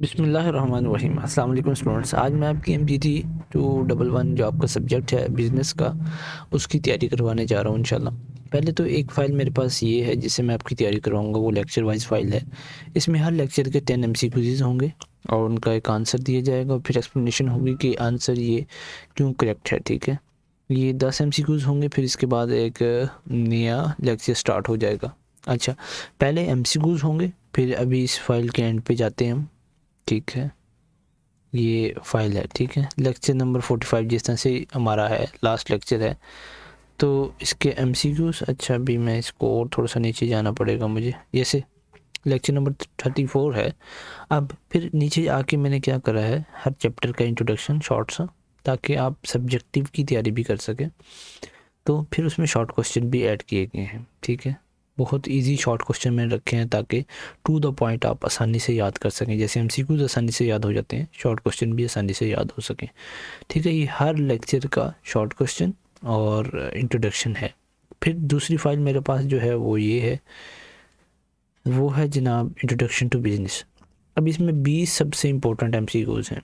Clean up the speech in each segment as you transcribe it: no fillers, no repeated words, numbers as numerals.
बिस्मिल्लाहिर्रहमानिर्रहीम। अस्सलाम वालेकुम स्टूडेंट्स। आज मैं आपकी MPT 211 जो आपका सब्जेक्ट है बिज़नेस का, उसकी तैयारी करवाने जा रहा हूँ इंशाल्लाह। पहले तो एक फ़ाइल मेरे पास ये है जिससे मैं आपकी तैयारी करवाऊँगा, वो लेक्चर वाइज़ फ़ाइल है। इसमें हर लेक्चर के 10 MCQs होंगे और उनका एक आंसर दिया जाएगा और फिर एक्सप्लेनेशन होगी कि आंसर ये क्यों करेक्ट है, ठीक है। ये 10 MCQs होंगे, फिर इसके बाद एक नया लेक्चर स्टार्ट हो जाएगा। अच्छा, पहले MCQs होंगे, फिर अभी इस फाइल के एंड पे जाते हैं हम, ठीक है। ये फाइल है, ठीक है। लेक्चर नंबर 45 जिस तरह से हमारा है, लास्ट लेक्चर है, तो इसके MCQs। अच्छा, अभी मैं इसको और थोड़ा सा नीचे जाना पड़ेगा मुझे, जैसे लेक्चर नंबर 34 है। अब फिर नीचे आके मैंने क्या करा है, हर चैप्टर का इंट्रोडक्शन शॉर्ट सा, ताकि आप सब्जेक्टिव की तैयारी भी कर सकें। तो फिर उसमें शॉर्ट क्वेश्चन भी ऐड किए गए हैं, ठीक है। बहुत इजी शॉर्ट क्वेश्चन मैंने रखे हैं ताकि टू द पॉइंट आप आसानी से याद कर सकें। जैसे MCQs आसानी से याद हो जाते हैं, शॉर्ट क्वेश्चन भी आसानी से याद हो सकें, ठीक है। ये हर लेक्चर का शॉर्ट क्वेश्चन और इंट्रोडक्शन है। फिर दूसरी फाइल मेरे पास जो है वो ये है, वो है जनाब इंट्रोडक्शन टू बिजनेस। अब इसमें 20 सबसे इम्पोर्टेंट MCQs हैं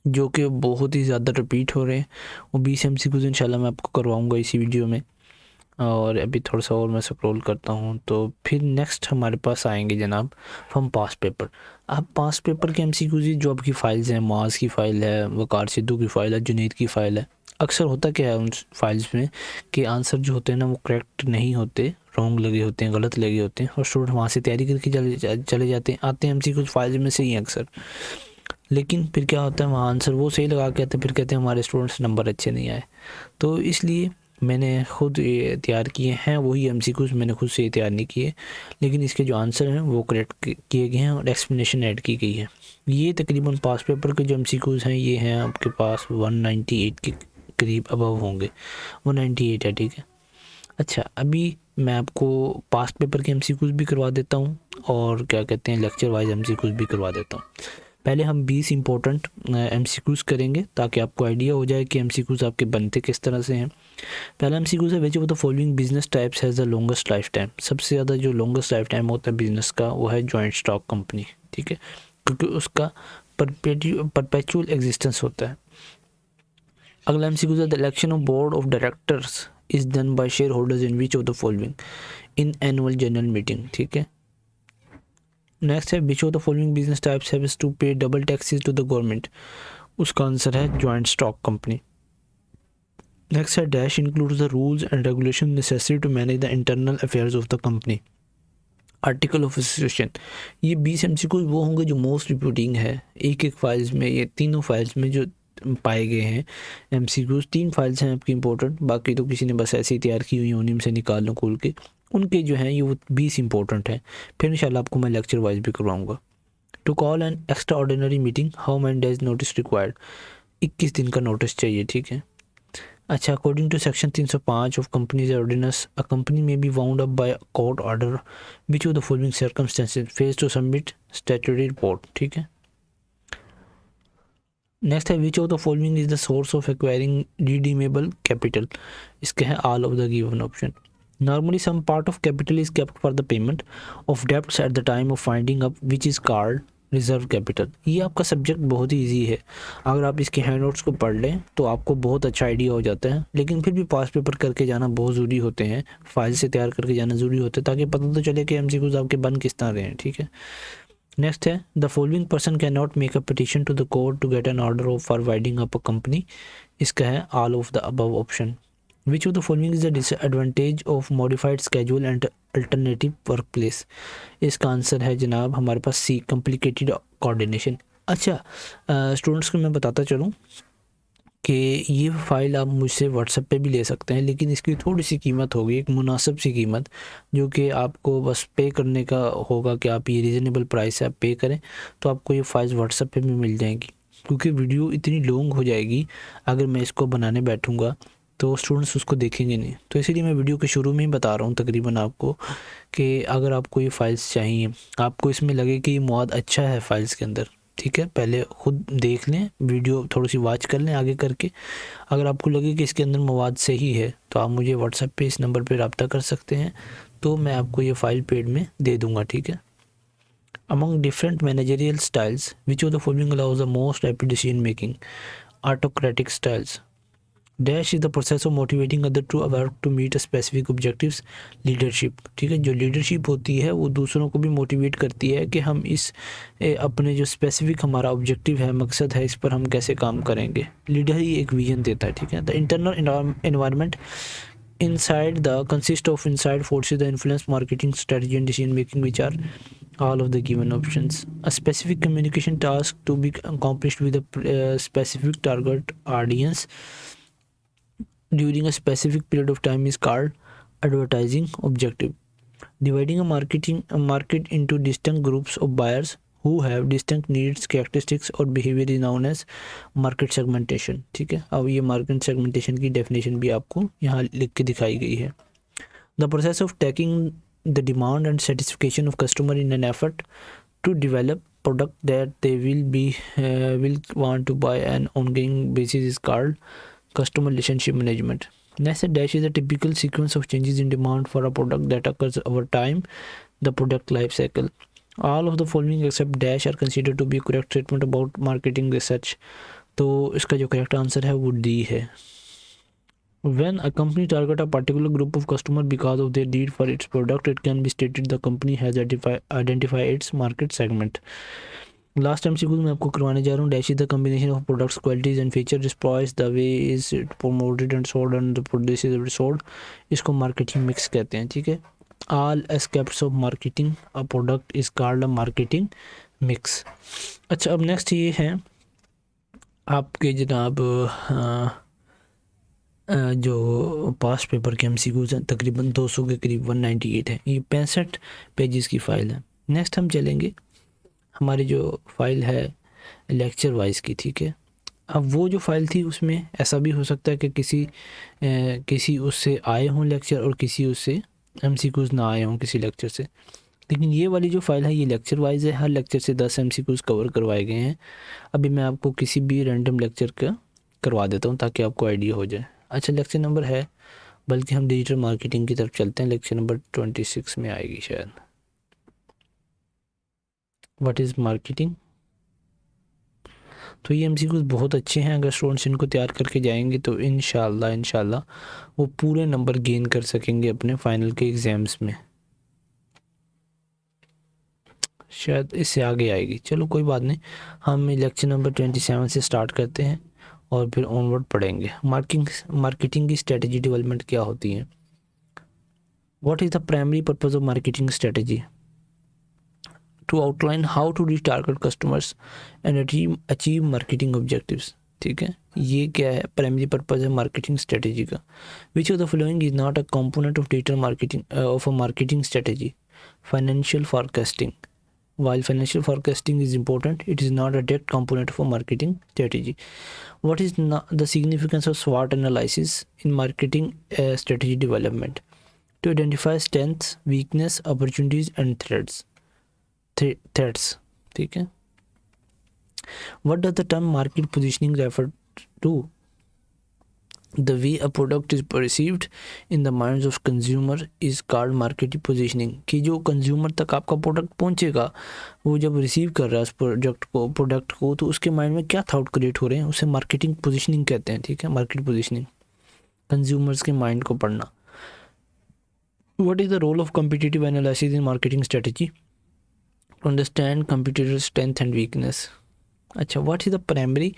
जो कि बहुत ही ज़्यादा रिपीट हो रहे हैं। वो 20 MCQs इंशाल्लाह मैं आपको करवाऊँगा इसी वीडियो में। और अभी थोड़ा सा और मैं स्क्रॉल करता हूँ, तो फिर नेक्स्ट हमारे पास आएंगे जनाब फ्रॉम पास्ट पेपर। अब पास्ट पेपर के MCQs जो आपकी फ़ाइल्स हैं, माज की फ़ाइल है, वकार सिद्धू की फ़ाइल है, जुनैद की फ़ाइल है। अक्सर होता क्या है उन फाइल्स में कि आंसर जो होते हैं ना वो करेक्ट नहीं होते, रॉन्ग लगे होते हैं, गलत लगे होते हैं, और स्टूडेंट वहाँ से तैयारी करके चले जाते हैं, आते हैं MCQs फाइल्स में से ही अक्सर। लेकिन फिर क्या होता है, वहाँ आंसर वो सही लगा के आते हैं, फिर कहते हैं हमारे स्टूडेंट्स नंबर अच्छे नहीं आए। तो इसलिए मैंने खुद ये तैयार किए हैं, वही MCQs मैंने खुद से तैयार नहीं किए, लेकिन इसके जो आंसर हैं वो करेक्ट किए गए हैं और एक्सप्लेनेशन ऐड की गई है। ये तकरीबन पास पेपर के जो MCQs हैं ये हैं आपके पास 198 के करीब अबव होंगे, 198 है, ठीक है। अच्छा, अभी मैं आपको पास्ट पेपर के MCQs भी करवा देता हूँ और क्या कहते हैं लेक्चर वाइज MCQs भी करवा देता हूँ। पहले हम 20 इंपॉर्टेंट MCQs करेंगे ताकि आपको आइडिया हो जाए कि MCQs आपके बनते किस तरह से हैं। पहला MCQs है, which of the following business types has the longest life time. सबसे ज़्यादा जो लॉन्गेस्ट लाइफ टाइम होता है बिजनेस का वो है जॉइंट स्टॉक कंपनी, ठीक है, क्योंकि उसका परपेचुअल एग्जिस्टेंस होता है। अगला MCQs है, the election of board of directors is done by shareholders in which of the following in annual general meeting, ठीक है। नेक्स्ट है, which of the following business types haves to pay double taxes to the government. उसका answer है joint stock company. Next है, dash includes the rules and regulation necessary to manage the internal affairs of the company. Article of association. ये 20 MCQs वो होंगे जो most repeating है एक एक फाइल्स में, ये तीनों फाइल्स में जो पाए गए हैं MCQs। 3 फाइल्स हैं आपकी इंपॉर्टेंट, बाकी तो किसी ने बस ऐसे ही तैयार की हुई, उन्हीं में से निकाल लो खोल के। उनके जो हैं ये वो 20 इंपॉर्टेंट हैं। फिर इंशाल्लाह आपको मैं लेक्चर वाइज भी करवाऊँगा। To call an extraordinary meeting, how many days notice required. 21 दिन का नोटिस चाहिए, ठीक है। अच्छा, according to section 305 of companies ordinance, a company may be wound up by court order which of the following circumstances fails to submit statutory report, ठीक है। Next है, which of the following is the source of acquiring redeemable capital. इसके हैं all of the given option. Normally some part of capital is kept for the payment of debts at the time of finding up which is called reserve capital. ये आपका subject बहुत ही easy है, अगर आप इसके hand notes को पढ़ लें तो आपको बहुत अच्छा आइडिया हो जाता है। लेकिन फिर भी पास पेपर करके जाना बहुत ज़रूरी होते हैं, फाइल से तैयार करके जाना ज़रूरी होता है ताकि पता तो चले कि MCQs आपके बन किस तरह रहे हैं, ठीक है। नेक्स्ट है, the following person can not make a petition to the court to get an order of for winding up a company. इसका है all of the above option. Which of the following is the disadvantage of modified schedule and alternative work place. इसका answer है जनाब हमारे पास C, complicated coordination. अच्छा, students को मैं बताता चलूँ कि ये फ़ाइल आप मुझसे व्हाट्सएप पे भी ले सकते हैं, लेकिन इसकी थोड़ी सी कीमत होगी, एक मुनासिब सी कीमत, जो कि आपको बस पे करने का होगा कि आप ये रीज़नेबल प्राइस है, आप पे करें तो आपको ये फाइल्स व्हाट्सएप पे भी मिल जाएंगी। क्योंकि वीडियो इतनी लॉन्ग हो जाएगी अगर मैं इसको बनाने बैठूँगा तो स्टूडेंट्स उसको देखेंगे नहीं, तो इसीलिए मैं वीडियो के शुरू में ही बता रहा हूँ तकरीबन आपको कि अगर आपको ये फ़ाइल्स चाहिए, आपको इसमें लगे कि ये मौद अच्छा है फ़ाइल्स के अंदर, ठीक है, पहले ख़ुद देख लें, वीडियो थोड़ी सी वॉच कर लें आगे करके। अगर आपको लगे कि इसके अंदर मवाद सही है तो आप मुझे व्हाट्सएप पे इस नंबर पे रब्ता कर सकते हैं, तो मैं आपको ये फ़ाइल पेड में दे दूँगा, ठीक है। Among different managerial styles, which of the following allows the most rapid decision making? Autocratic styles. Dash is the process of motivating other to work to meet a specific objectives. Leadership, ठीक है, जो leadership होती है वो दूसरों को भी motivate करती है कि हम इस अपने जो स्पेसिफिक हमारा ऑब्जेक्टिव है, मकसद है, इस पर हम कैसे काम करेंगे. लीडर ही एक विजन देता है, ठीक है. The internal environment inside the consist of inside forces the influence marketing strategy and decision making, which are all of the given options. A specific communication task to be accomplished with a specific target audience during a specific period of time is called advertising objective. Dividing a market into distinct groups of buyers who have distinct needs, characteristics और behavior is known as market segmentation. ठीक है, अब ये market segmentation की definition भी आपको यहाँ लिख के दिखाई गई है. The process of taking the demand and satisfaction of customer in an effort to develop product that they will want to buy on ongoing basis is called customer relationship management. Next, dash is a typical sequence of changes in demand for a product that occurs over time, the product life cycle. All of the following except dash are considered to be correct statement about marketing research. तो इसका जो correct answer है वो D है. When a company target a particular group of customer because of their need for its product, it can be stated the company has identified its market segment. Last time sequence मैं आपको करवाने जा रहा हूँ. Dash is the combination of products qualities and feature deploys the way is promoted and sold and the produce is sold. इसको marketing mix कहते हैं, ठीक है. All aspects of marketing a product is called a marketing mix. अच्छा, अब next ये है आपके जनाब जो पास्ट पेपर के एमसीक्यूज हैं, तकरीबन 200 के करीब 198 है. ये 65 पेजेस की फ़ाइल है. नेक्स्ट हम चलेंगे हमारी जो फाइल है लेक्चर वाइज की, ठीक है. अब वो जो फाइल थी उसमें ऐसा भी हो सकता है कि किसी उससे आए हों लेक्चर और किसी उससे एमसीक्यूज़ ना आए हों किसी लेक्चर से. लेकिन ये वाली जो फाइल है ये लेक्चर वाइज है. हर लेक्चर से 10 एमसीक्यूज़ कवर करवाए गए हैं. अभी मैं आपको किसी भी रैंडम लेक्चर का करवा देता हूँ ताकि आपको आइडिया हो जाए. अच्छा, लेक्चर नंबर है, बल्कि हम डिजिटल मार्केटिंग की तरफ चलते हैं. लेक्चर नंबर 26 में आएगी शायद. What is marketing. तो ये एमसीक्यूज़ बहुत अच्छे हैं. अगर स्टूडेंट्स इनको तैयार करके जाएंगे तो इंशाल्लाह वो पूरे नंबर गेन कर सकेंगे अपने फाइनल के एग्ज़ाम्स में. शायद इससे आगे आएगी. चलो कोई बात नहीं, हम लेक्चर नंबर 27 से स्टार्ट करते हैं और फिर ऑनवर्ड पढ़ेंगे. मार्केटिंग की स्ट्रेटजी डेवलपमेंट क्या होती है. What is the primary purpose of marketing strategy. To outline how to reach target customers and achieve marketing objectives. ठीक है, ये क्या है, प्राइमरी पर्पज़ है मार्केटिंग स्ट्रेटजी का. Which of the following is not a component of digital marketing of a marketing strategy. Financial forecasting. While financial forecasting is important, it is not a direct component of a marketing strategy. What is the significance of SWOT analysis in marketing strategy development? To identify strengths, weakness, opportunities and threats. ठीक है. What does the term market positioning refer to? The way a product is perceived in the minds of consumer is called market positioning. कि जो consumer तक आपका product पहुंचेगा, वो जब receive कर रहा है उस प्रोडक्ट को तो उसके माइंड में क्या थॉट क्रिएट हो रहे हैं, उसे मार्केटिंग पोजीशनिंग कहते हैं. ठीक है, मार्केट पोजीशनिंग, कंज्यूमर्स के माइंड को पढ़ना. What is the role of competitive analysis in marketing strategy. To understand competitor strength and weakness. अच्छा, what is the primary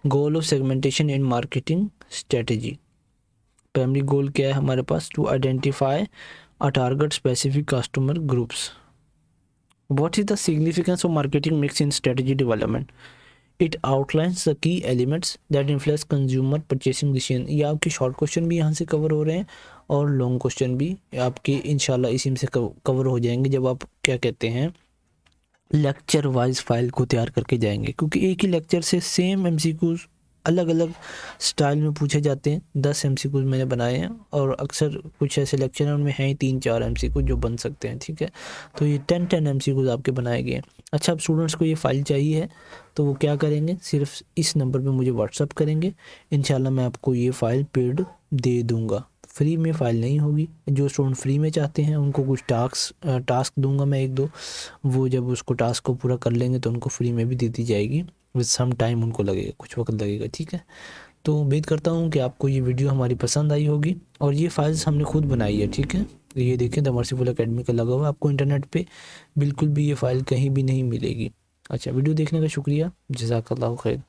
goal of segmentation in marketing strategy. Primary goal क्या है हमारे पास, to identify a target specific customer groups. What is the significance of marketing mix in strategy development. It outlines the key elements that influence consumer purchasing decision. ये आपके short question भी यहाँ से cover हो रहे हैं और लॉन्ग क्वेश्चन भी आपके इंशाल्लाह इसी में से कवर हो जाएंगे जब आप क्या कहते हैं लेक्चर वाइज फाइल को तैयार करके जाएंगे. क्योंकि एक ही लेक्चर से सेम एमसीक्यूज़ अलग अलग स्टाइल में पूछे जाते हैं. 10 एमसीक्यूज़ मैंने बनाए हैं और अक्सर कुछ ऐसे लेक्चर हैं उनमें हैं 3-4 एमसीक्यूज़ जो बन सकते हैं. ठीक है, तो ये 10 एमसीक्यूज़ आपके बनाए गए हैं. अच्छा, अब स्टूडेंट्स को ये फ़ाइल चाहिए है तो वो क्या करेंगे, सिर्फ इस नंबर पे मुझे व्हाट्सअप करेंगे. इंशाल्लाह मैं आपको ये फ़ाइल पेड दे दूँगा. फ्री में फ़ाइल नहीं होगी। जो स्टूडेंट फ्री में चाहते हैं उनको कुछ टास्क दूंगा मैं 1-2, वो जब उसको टास्क को पूरा कर लेंगे तो उनको फ्री में भी दे दी जाएगी। विद सम टाइम उनको लगेगा, कुछ वक्त लगेगा, ठीक है। तो उम्मीद करता हूँ कि आपको ये वीडियो हमारी पसंद आई होगी। और ये फाइल्स हमने खुद बनाई है, ठीक है। ये देखें, द मर्सीफुल एकेडमी का लगा हुआ, आपको इंटरनेट पे बिल्कुल भी ये फ़ाइल कहीं भी नहीं मिलेगी। अच्छा, वीडियो देखने का शुक्रिया, जज़ाकल्लाहु खैर।